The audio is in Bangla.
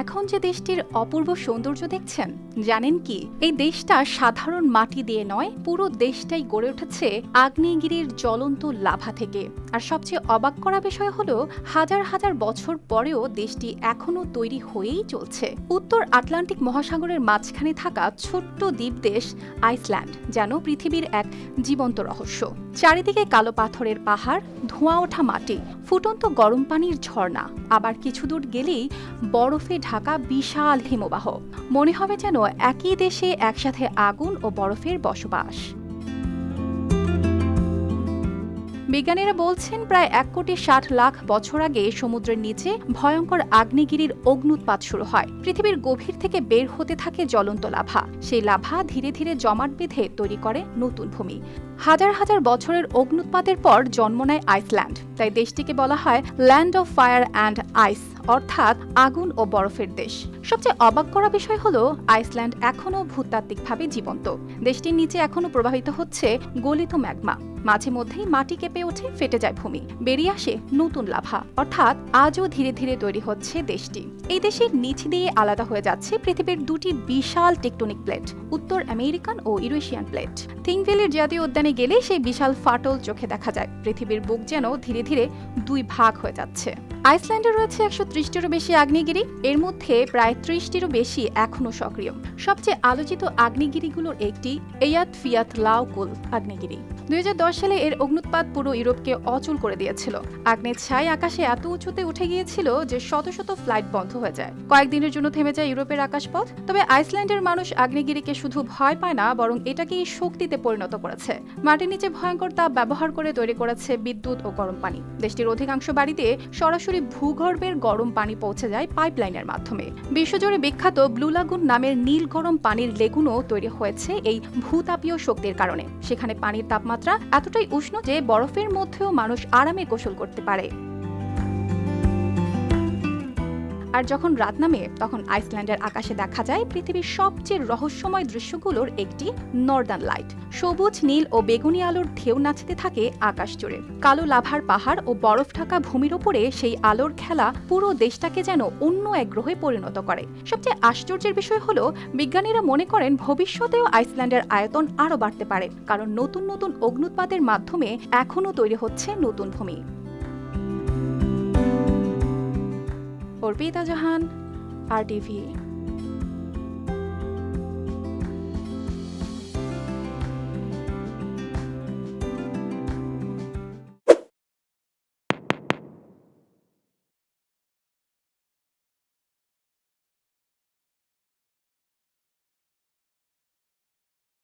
এখন যে দেশটির অপূর্ব সৌন্দর্য দেখছেন, জানেন কি এই দেশটা সাধারণ মাটি দিয়ে নয়, পুরো দেশটাই গড়ে উঠেছে আগ্নেয়গিরির জ্বলন্ত লাভা থেকে। আর সবচেয়ে অবাক করা বিষয় হলো হাজার হাজার বছর পরেও দেশটি এখনো তৈরি হয়েই চলছে। উত্তর আটলান্টিক মহাসাগরের মাঝখানে থাকা ছোট্ট দ্বীপ দেশ আইসল্যান্ড যেন পৃথিবীর এক জীবন্ত রহস্য। চারিদিকে কালো পাথরের পাহাড়, ধোঁয়া ওঠা মাটি, ফুটন্ত গরম পানির ঝর্ণা, আবার কিছু দূর গেলেই বরফে ঢাকা বিশাল হিমবাহ। মনে হবে যেন একই দেশে একসাথে আগুন ও বরফের বসবাস। বিজ্ঞানীরা বলছেন প্রায় 1,60,00,000 বছর আগে সমুদ্রের নিচে ভয়ঙ্কর আগ্নেয়গিরির অগ্ন্যুৎপাত শুরু হয়। পৃথিবীর গভীর থেকে বের হতে থাকে জ্বলন্ত লাভা। সেই লাভা ধীরে ধীরে জমাট বেঁধে তৈরি করে নতুন ভূমি। হাজার হাজার বছরের অগ্ন্যুৎপাতের পর জন্ম নেয় আইসল্যান্ড। তাই দেশটিকে বলা হয় ল্যান্ড অফ ফায়ার অ্যান্ড আইস, অর্থাৎ আগুন ও বরফের দেশ। সবচেয়ে অবাক করা বিষয় হলো আইসল্যান্ড এখনও ভূতাত্ত্বিকভাবে জীবন্ত। দেশটির নিচে এখনও প্রবাহিত হচ্ছে গলিত ম্যাগমা। মাঝে মধ্যেই মাটি কেঁপে ওঠে, ফেটে যায় ভূমি, বেরিয়ে আসে নতুন লাভা। অর্থাৎ আজও ধীরে ধীরে তৈরি হচ্ছে দেশটি। এই দেশের নিচ দিয়ে আলাদা হয়ে যাচ্ছে পৃথিবীর দুটি বিশাল টেকটনিক প্লেট, উত্তর আমেরিকান ও ইউরেশিয়ান প্লেট। থিংভ্যালির জাতীয় উদ্যানে গেলে সেই বিশাল ফাটল চোখে দেখা যায়। পৃথিবীর বুক যেন ধীরে ধীরে দুই ভাগ হয়ে যাচ্ছে। আইসল্যান্ডে রয়েছে 130টিরও বেশি আগ্নেয়গিরি। এর মধ্যে প্রায় 30টিরও বেশি এখনও সক্রিয়। সবচেয়ে আলোচিত আগ্নেয়গিরিগুলোর একটি এয়াতফিয়াতলাউকুল আগ্নেয়গিরি। 2010 সালে এর অগ্ন্যুৎপাত পুরো ইউরোপকে অচল করে দিয়েছিল। আগ্নেয় ছাই আকাশে এত উঁচুতে উঠে গিয়েছিল যে শত শত ফ্লাইট বন্ধ হয়ে যায়। কয়েকদিনের জন্য থেমে যায় ইউরোপের আকাশপথ। তবে আইসল্যান্ডের মানুষ আগ্নেয়গিরিকে শুধু ভয় পায় না, বরং এটাকেই শক্তিতে পরিণত করেছে। মাটির নিচে ভয়ঙ্কর তাপ ব্যবহার করে তৈরি করেছে বিদ্যুৎ ও গরম পানি। দেশটির অধিকাংশ বাড়িতে সরাসরি ভূগর্ভের গরম পানি পৌঁছে যায় পাইপলাইনের মাধ্যমে। বিশ্বজুড়ে বিখ্যাত ব্লু লাগুন নামের নীল গরম পানির লেগুনও তৈরি হয়েছে এই ভূতাপীয় শক্তির কারণে। সেখানে পানির তাপমাত্রা এতটাই উষ্ণ যে বরফের মধ্যেও মানুষ আরামে গোসল করতে পারে। আর যখন রাত নামে তখন আইসল্যান্ডের আকাশে দেখা যায় পৃথিবীর সবচেয়ে রহস্যময় দৃশ্যগুলোর একটি, নর্দার্ন লাইট। সবুজ, নীল ও বেগুনি আলোর ঢেউ নাচতে থাকে আকাশ জুড়ে। কালো লাভার পাহাড় ও বরফ ঢাকা ভূমির ওপরে সেই আলোর খেলা পুরো দেশটাকে যেন অন্য এক গ্রহে পরিণত করে। সবচেয়ে আশ্চর্যের বিষয় হলো বিজ্ঞানীরা মনে করেন ভবিষ্যতেও আইসল্যান্ডের আয়তন আরও বাড়তে পারে, কারণ নতুন নতুন অগ্ন্যুৎপাতের মাধ্যমে এখনও তৈরি হচ্ছে নতুন ভূমি। অর্পিতা জাহান, RTV।